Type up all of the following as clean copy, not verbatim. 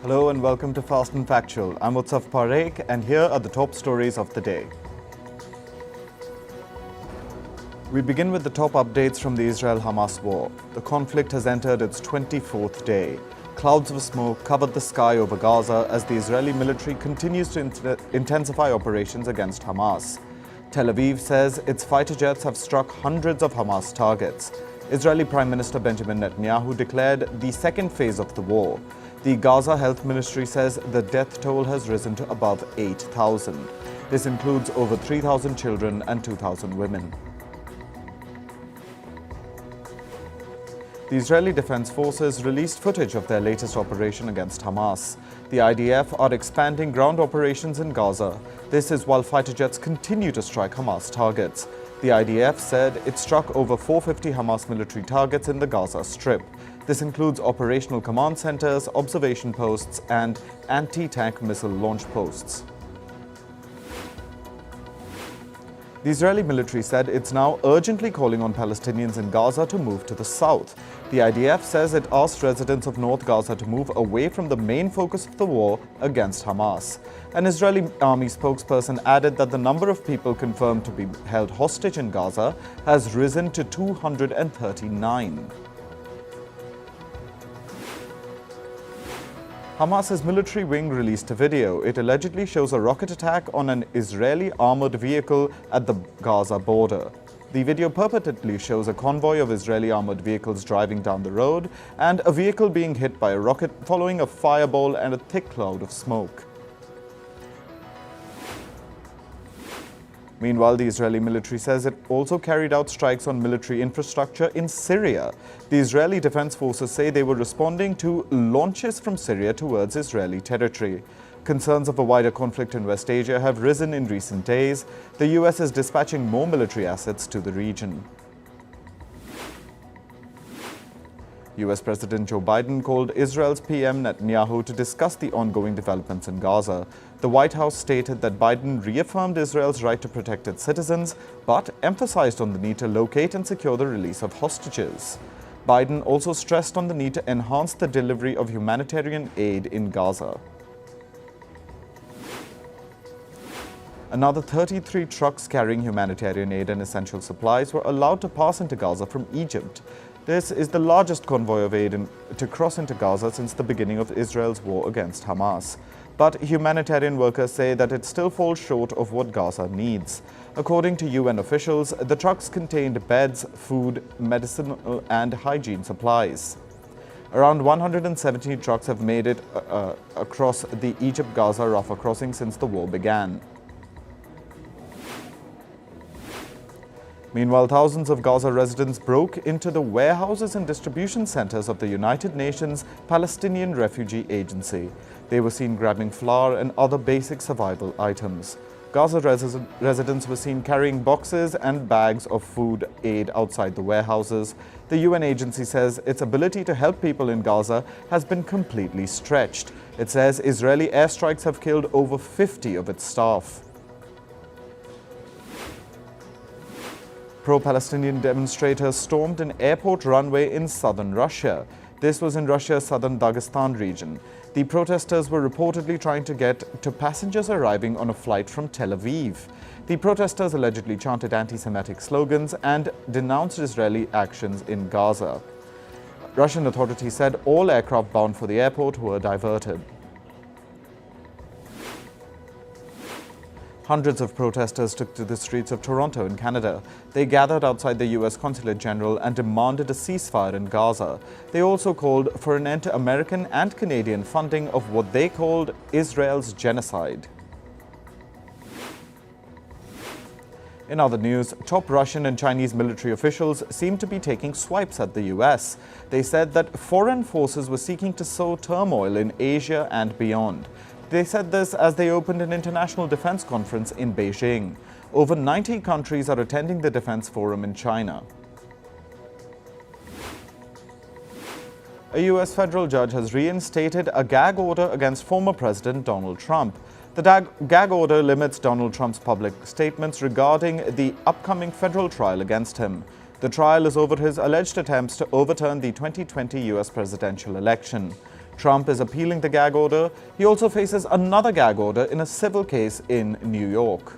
Hello and welcome to Fast and Factual. I'm Utsaf Parekh and here are the top stories of the day. We begin with the top updates from the Israel-Hamas war. The conflict has entered its 24th day. Clouds of smoke covered the sky over Gaza as the Israeli military continues to intensify operations against Hamas. Tel Aviv says its fighter jets have struck hundreds of Hamas targets. Israeli Prime Minister Benjamin Netanyahu declared the second phase of the war. The Gaza Health Ministry says the death toll has risen to above 8,000. This includes over 3,000 children and 2,000 women. The Israeli Defense Forces released footage of their latest operation against Hamas. The IDF are expanding ground operations in Gaza. This is while fighter jets continue to strike Hamas targets. The IDF said it struck over 450 Hamas military targets in the Gaza Strip. This includes operational command centers, observation posts, and anti-tank missile launch posts. The Israeli military said it's now urgently calling on Palestinians in Gaza to move to the south. The IDF says it asked residents of North Gaza to move away from the main focus of the war against Hamas. An Israeli army spokesperson added that the number of people confirmed to be held hostage in Gaza has risen to 239. Hamas's military wing released a video. It allegedly shows a rocket attack on an Israeli armored vehicle at the Gaza border. The video purportedly shows a convoy of Israeli armored vehicles driving down the road and a vehicle being hit by a rocket following a fireball and a thick cloud of smoke. Meanwhile, the Israeli military says it also carried out strikes on military infrastructure in Syria. The Israeli Defense Forces say they were responding to launches from Syria towards Israeli territory. Concerns of a wider conflict in West Asia have risen in recent days. The US is dispatching more military assets to the region. US President Joe Biden called Israel's PM Netanyahu to discuss the ongoing developments in Gaza. The White House stated that Biden reaffirmed Israel's right to protect its citizens, but emphasized on the need to locate and secure the release of hostages. Biden also stressed on the need to enhance the delivery of humanitarian aid in Gaza. Another 33 trucks carrying humanitarian aid and essential supplies were allowed to pass into Gaza from Egypt. This is the largest convoy of aid to cross into Gaza since the beginning of Israel's war against Hamas. But humanitarian workers say that it still falls short of what Gaza needs. According to UN officials, the trucks contained beds, food, medicinal and hygiene supplies. Around 170 trucks have made it across the Egypt-Gaza Rafah crossing since the war began. Meanwhile, thousands of Gaza residents broke into the warehouses and distribution centers of the United Nations Palestinian Refugee Agency. They were seen grabbing flour and other basic survival items. Gaza residents were seen carrying boxes and bags of food aid outside the warehouses. The UN agency says its ability to help people in Gaza has been completely stretched. It says Israeli airstrikes have killed over 50 of its staff. Pro-Palestinian demonstrators stormed an airport runway in southern Russia. This was in Russia's southern Dagestan region. The protesters were reportedly trying to get to passengers arriving on a flight from Tel Aviv. The protesters allegedly chanted anti-Semitic slogans and denounced Israeli actions in Gaza. Russian authorities said all aircraft bound for the airport were diverted. Hundreds of protesters took to the streets of Toronto in Canada. They gathered outside the US Consulate General and demanded a ceasefire in Gaza. They also called for an end to American and Canadian funding of what they called Israel's genocide. In other news, top Russian and Chinese military officials seem to be taking swipes at the US. They said that foreign forces were seeking to sow turmoil in Asia and beyond. They said this as they opened an international defense conference in Beijing. Over 90 countries are attending the defense forum in China. A US federal judge has reinstated a gag order against former President Donald Trump. The gag order limits Donald Trump's public statements regarding the upcoming federal trial against him. The trial is over his alleged attempts to overturn the 2020 US presidential election. Trump is appealing the gag order. He also faces another gag order in a civil case in New York.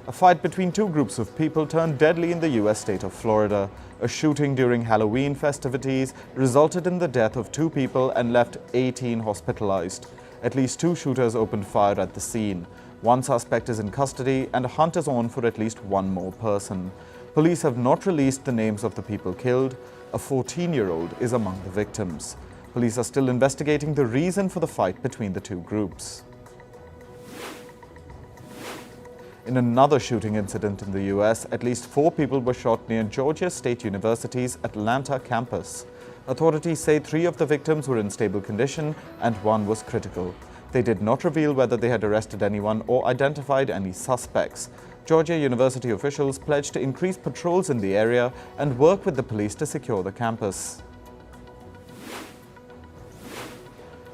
A fight between two groups of people turned deadly in the U.S. state of Florida. A shooting during Halloween festivities resulted in the death of 2 people and left 18 hospitalized. At least 2 shooters opened fire at the scene. 1 suspect is in custody and a hunt is on for at least 1 more person. Police have not released the names of the people killed. A 14-year-old is among the victims. Police are still investigating the reason for the fight between the 2 groups. In another shooting incident in the US, at least 4 people were shot near Georgia State University's Atlanta campus. Authorities say 3 of the victims were in stable condition and 1 was critical. They did not reveal whether they had arrested anyone or identified any suspects. Georgia University officials pledged to increase patrols in the area and work with the police to secure the campus.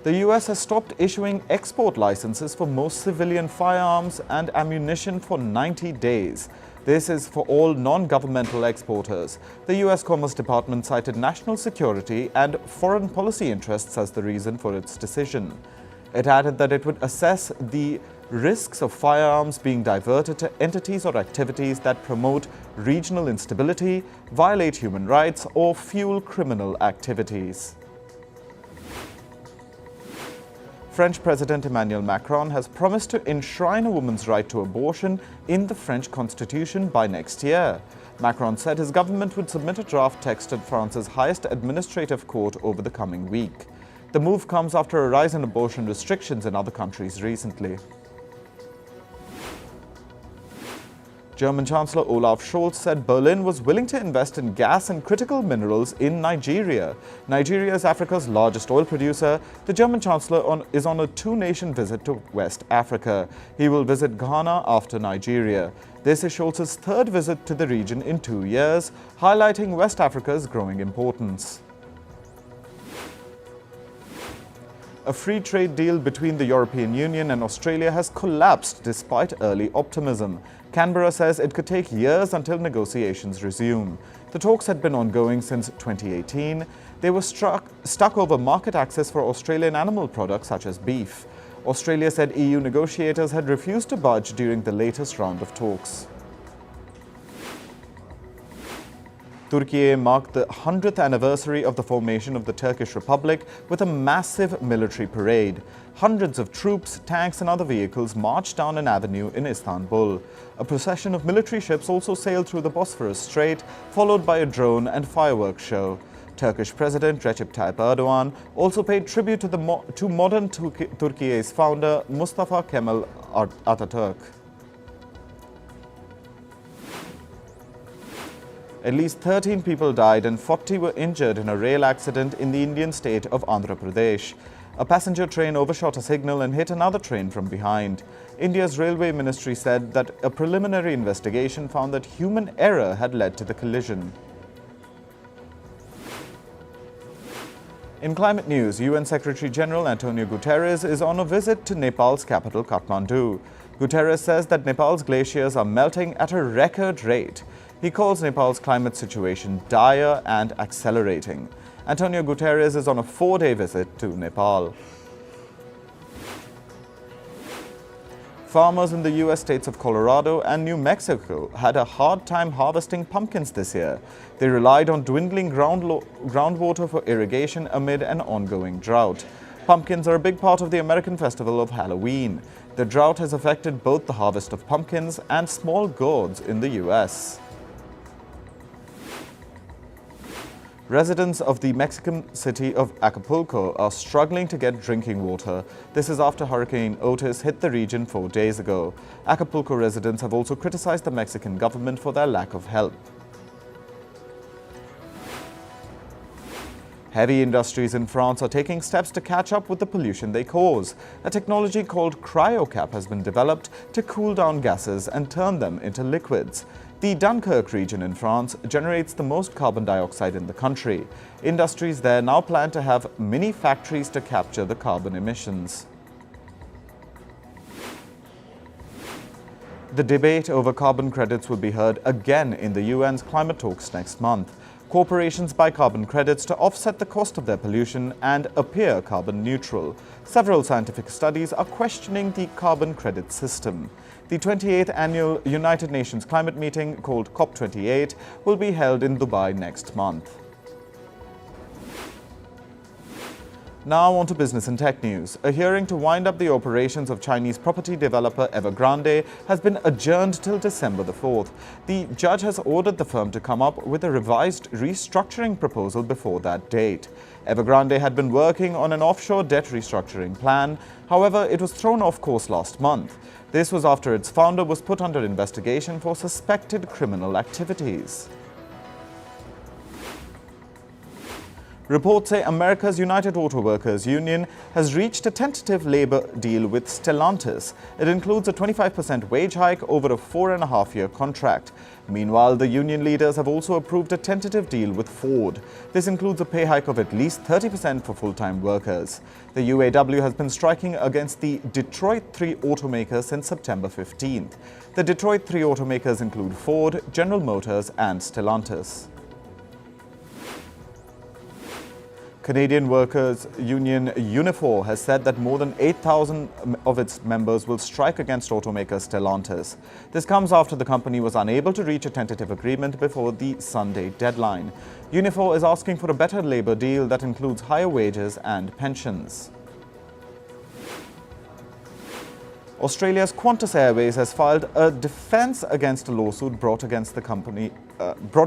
The US has stopped issuing export licenses for most civilian firearms and ammunition for 90 days. This is for all non-governmental exporters. The US Commerce Department cited national security and foreign policy interests as the reason for its decision. It added that it would assess the risks of firearms being diverted to entities or activities that promote regional instability, violate human rights, or fuel criminal activities. French President Emmanuel Macron has promised to enshrine a woman's right to abortion in the French constitution by next year. Macron said his government would submit a draft text to France's highest administrative court over the coming week. The move comes after a rise in abortion restrictions in other countries recently. German Chancellor Olaf Scholz said Berlin was willing to invest in gas and critical minerals in Nigeria. Nigeria is Africa's largest oil producer. The German Chancellor is on a 2-nation visit to West Africa. He will visit Ghana after Nigeria. This is Scholz's 3rd visit to the region in 2 years, highlighting West Africa's growing importance. A free trade deal between the European Union and Australia has collapsed despite early optimism. Canberra says it could take years until negotiations resume. The talks had been ongoing since 2018. They were stuck over market access for Australian animal products such as beef. Australia said EU negotiators had refused to budge during the latest round of talks. Turkey marked the 100th anniversary of the formation of the Turkish Republic with a massive military parade. Hundreds of troops, tanks and other vehicles marched down an avenue in Istanbul. A procession of military ships also sailed through the Bosphorus Strait, followed by a drone and fireworks show. Turkish President Recep Tayyip Erdogan also paid tribute to modern Turkey's founder Mustafa Kemal Atatürk. At least 13 people died and 40 were injured in a rail accident in the Indian state of Andhra Pradesh. A passenger train overshot a signal and hit another train from behind. India's railway ministry said that a preliminary investigation found that human error had led to the collision. In climate news, UN Secretary-General Antonio Guterres is on a visit to Nepal's capital, Kathmandu. Guterres says that Nepal's glaciers are melting at a record rate. He calls Nepal's climate situation dire and accelerating. Antonio Guterres is on a 4-day visit to Nepal. Farmers in the US states of Colorado and New Mexico had a hard time harvesting pumpkins this year. They relied on dwindling groundwater for irrigation amid an ongoing drought. Pumpkins are a big part of the American festival of Halloween. The drought has affected both the harvest of pumpkins and small gourds in the US. Residents of the Mexican city of Acapulco are struggling to get drinking water. This is after Hurricane Otis hit the region 4 days ago. Acapulco residents have also criticized the Mexican government for their lack of help. Heavy industries in France are taking steps to catch up with the pollution they cause. A technology called CryoCap has been developed to cool down gases and turn them into liquids. The Dunkirk region in France generates the most carbon dioxide in the country. Industries there now plan to have mini factories to capture the carbon emissions. The debate over carbon credits will be heard again in the UN's climate talks next month. Corporations buy carbon credits to offset the cost of their pollution and appear carbon neutral. Several scientific studies are questioning the carbon credit system. The 28th annual United Nations climate meeting, called COP28, will be held in Dubai next month. Now on to business and tech news. A hearing to wind up the operations of Chinese property developer Evergrande has been adjourned till December the 4th. The judge has ordered the firm to come up with a revised restructuring proposal before that date. Evergrande had been working on an offshore debt restructuring plan. However, it was thrown off course last month. This was after its founder was put under investigation for suspected criminal activities. Reports say America's United Auto Workers Union has reached a tentative labor deal with Stellantis. It includes a 25% wage hike over a 4.5-year contract. Meanwhile, the union leaders have also approved a tentative deal with Ford. This includes a pay hike of at least 30% for full-time workers. The UAW has been striking against the Detroit 3 automaker since September 15th. The Detroit 3 automakers include Ford, General Motors and Stellantis. Canadian Workers' Union Unifor has said that more than 8,000 of its members will strike against automaker Stellantis. This comes after the company was unable to reach a tentative agreement before the Sunday deadline. Unifor is asking for a better labour deal that includes higher wages and pensions. Australia's Qantas Airways has filed a defence against a lawsuit brought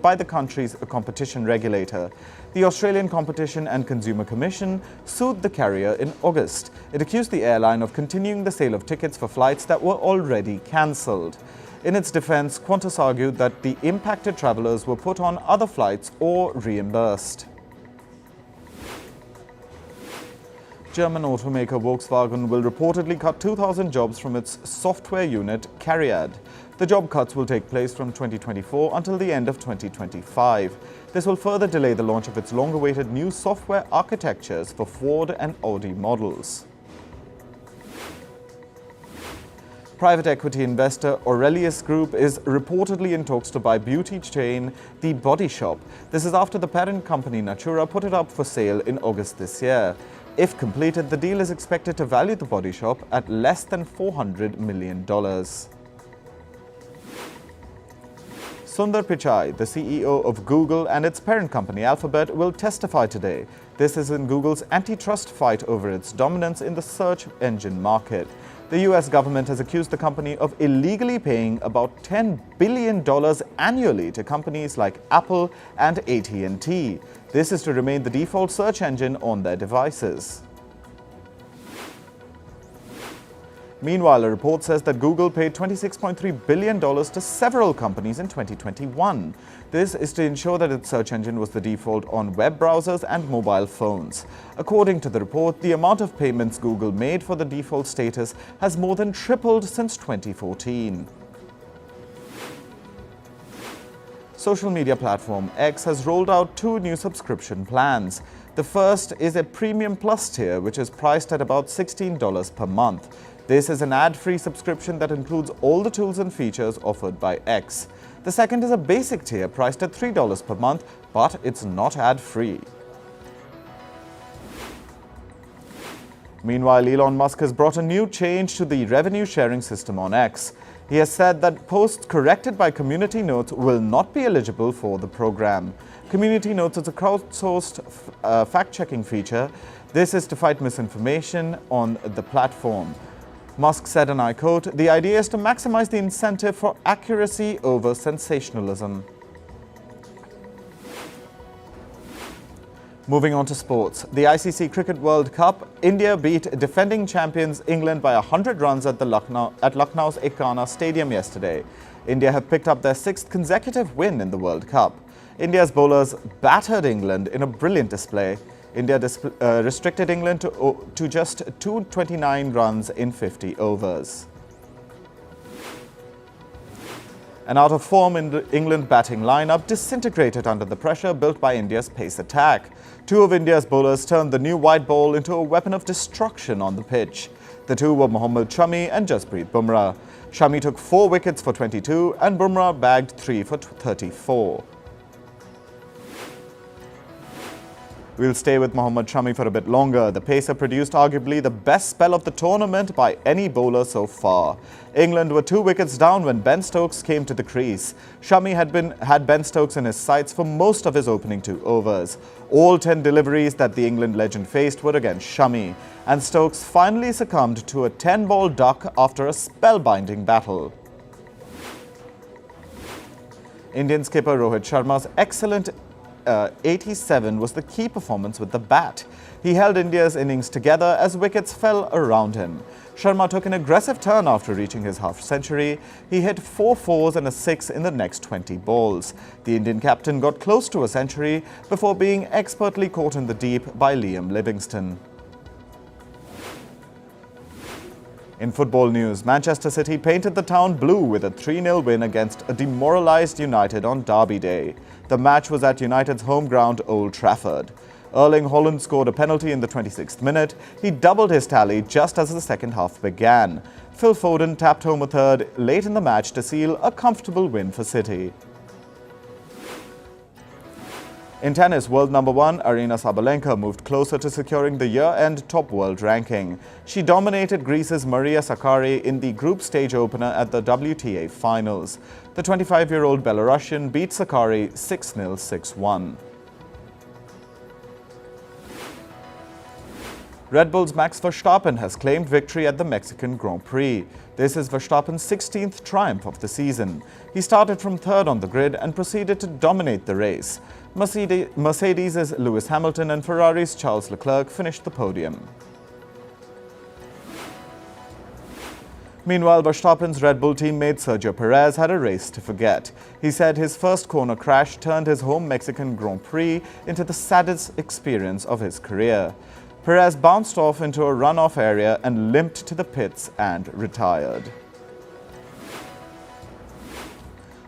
by the country's competition regulator. The Australian Competition and Consumer Commission sued the carrier in August. It accused the airline of continuing the sale of tickets for flights that were already cancelled. In its defence, Qantas argued that the impacted travellers were put on other flights or reimbursed. German automaker Volkswagen will reportedly cut 2,000 jobs from its software unit, Cariad. The job cuts will take place from 2024 until the end of 2025. This will further delay the launch of its long-awaited new software architectures for Ford and Audi models. Private equity investor Aurelius Group is reportedly in talks to buy beauty chain The Body Shop. This is after the parent company Natura put it up for sale in August this year. If completed, the deal is expected to value the Body Shop at less than $400 million. Sundar Pichai, the CEO of Google and its parent company Alphabet, will testify today. This is in Google's antitrust fight over its dominance in the search engine market. The US government has accused the company of illegally paying about $10 billion annually to companies like Apple and AT&T. This is to remain the default search engine on their devices. Meanwhile, a report says that Google paid $26.3 billion to several companies in 2021. This is to ensure that its search engine was the default on web browsers and mobile phones. According to the report, the amount of payments Google made for the default status has more than tripled since 2014. Social media platform X has rolled out 2 new subscription plans. The first is a Premium Plus tier, which is priced at about $16 per month. This is an ad-free subscription that includes all the tools and features offered by X. The second is a basic tier priced at $3 per month, but it's not ad-free. Meanwhile, Elon Musk has brought a new change to the revenue-sharing system on X. He has said that posts corrected by Community Notes will not be eligible for the program. Community Notes is a crowdsourced fact-checking feature. This is to fight misinformation on the platform. Musk said, and I quote, "The idea is to maximize the incentive for accuracy over sensationalism." Moving on to sports. The ICC Cricket World Cup, India beat defending champions England by 100 runs at Lucknow's Ekana Stadium yesterday. India have picked up their 6th consecutive win in the World Cup. India's bowlers battered England in a brilliant display. India restricted England to just 229 runs in 50 overs. An out-of-form England batting lineup disintegrated under the pressure built by India's pace attack. 2 of India's bowlers turned the new white ball into a weapon of destruction on the pitch. The 2 were Mohammad Shami and Jasprit Bumrah. Shami took 4 wickets for 22 and Bumrah bagged 3 for 34. We'll stay with Mohammad Shami for a bit longer. The pacer produced arguably the best spell of the tournament by any bowler so far. England were 2 wickets down when Ben Stokes came to the crease. Shami had Ben Stokes in his sights for most of his opening 2 overs. All 10 deliveries that the England legend faced were against Shami, and Stokes finally succumbed to a 10-ball duck after a spellbinding battle. Indian skipper Rohit Sharma's excellent 87 was the key performance with the bat. He held India's innings together as wickets fell around him. Sharma took an aggressive turn after reaching his half-century. He hit 4 fours and a 6 in the next 20 balls. The Indian captain got close to a century before being expertly caught in the deep by Liam Livingstone. In football news, Manchester City painted the town blue with a 3-0 win against a demoralised United on Derby Day. The match was at United's home ground, Old Trafford. Erling Haaland scored a penalty in the 26th minute. He doubled his tally just as the second half began. Phil Foden tapped home a third late in the match to seal a comfortable win for City. In tennis, world number 1 Aryna Sabalenka moved closer to securing the year-end top world ranking. She dominated Greece's Maria Sakkari in the group stage opener at the WTA finals. The 25-year-old Belarusian beat Sakkari 6-0, 6-1. Red Bull's Max Verstappen has claimed victory at the Mexican Grand Prix. This is Verstappen's 16th triumph of the season. He started from 3rd on the grid and proceeded to dominate the race. Mercedes' Lewis Hamilton and Ferrari's Charles Leclerc finished the podium. Meanwhile, Verstappen's Red Bull teammate Sergio Perez had a race to forget. He said his first corner crash turned his home Mexican Grand Prix into the saddest experience of his career. Perez bounced off into a runoff area and limped to the pits and retired.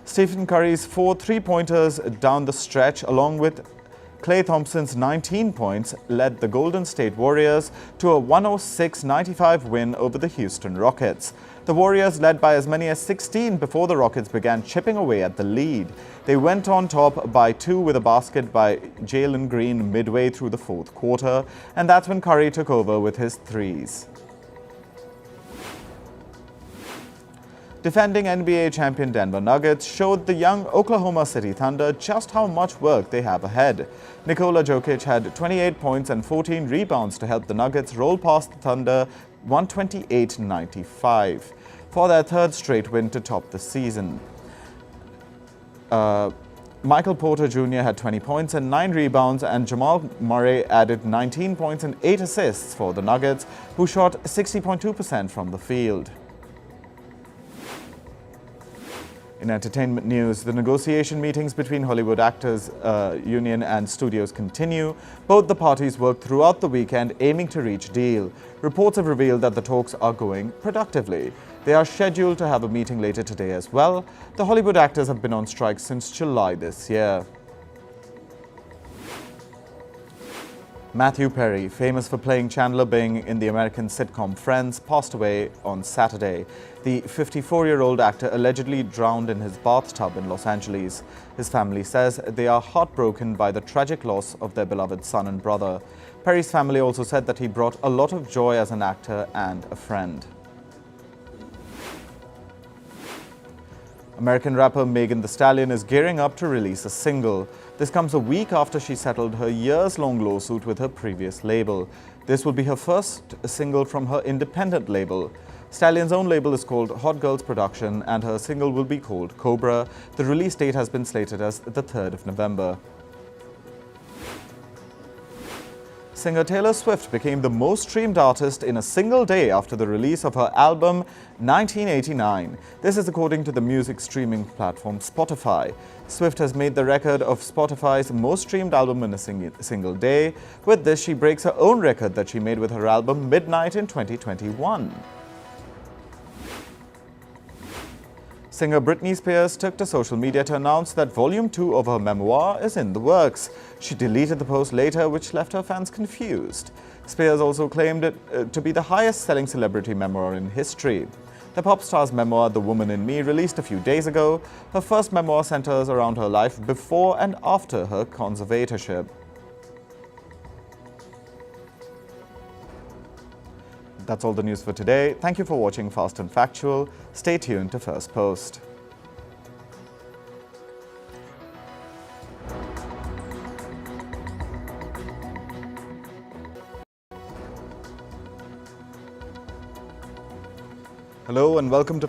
Stephen Curry's 4 three-pointers down the stretch, along with Klay Thompson's 19 points, led the Golden State Warriors to a 106-95 win over the Houston Rockets. The Warriors led by as many as 16 before the Rockets began chipping away at the lead. They went on top by 2 with a basket by Jalen Green midway through the 4th quarter, and that's when Curry took over with his threes. Defending NBA champion Denver Nuggets showed the young Oklahoma City Thunder just how much work they have ahead. Nikola Jokic had 28 points and 14 rebounds to help the Nuggets roll past the Thunder 128-95 for their 3rd straight win to top the season. Michael Porter Jr. had 20 points and 9 rebounds, and Jamal Murray added 19 points and 8 assists for the Nuggets, who shot 60.2% from the field. In entertainment news, the negotiation meetings between Hollywood Actors Union and studios continue. Both the parties worked throughout the weekend aiming to reach a deal. Reports have revealed that the talks are going productively. They are scheduled to have a meeting later today as well. The Hollywood actors have been on strike since July this year. Matthew Perry, famous for playing Chandler Bing in the American sitcom Friends, passed away on Saturday. The 54-year-old actor allegedly drowned in his bathtub in Los Angeles. His family says they are heartbroken by the tragic loss of their beloved son and brother. Perry's family also said that he brought a lot of joy as an actor and a friend. American rapper Megan Thee Stallion is gearing up to release a single. This comes a week after she settled her years-long lawsuit with her previous label. This will be her first single from her independent label. Stallion's own label is called Hot Girls Production, and her single will be called Cobra. The release date has been slated as the 3rd of November. Singer Taylor Swift became the most streamed artist in a single day after the release of her album 1989. This is according to the music streaming platform Spotify. Swift has made the record of Spotify's most streamed album in a single day. With this, she breaks her own record that she made with her album Midnight in 2021. Singer Britney Spears took to social media to announce that Volume 2 of her memoir is in the works. She deleted the post later, which left her fans confused. Spears also claimed it to be the highest-selling celebrity memoir in history. The pop star's memoir, The Woman in Me, released a few days ago. Her first memoir centers around her life before and after her conservatorship. That's all the news for today. Thank you for watching Fast and Factual. Stay tuned to Firstpost. Hello and welcome to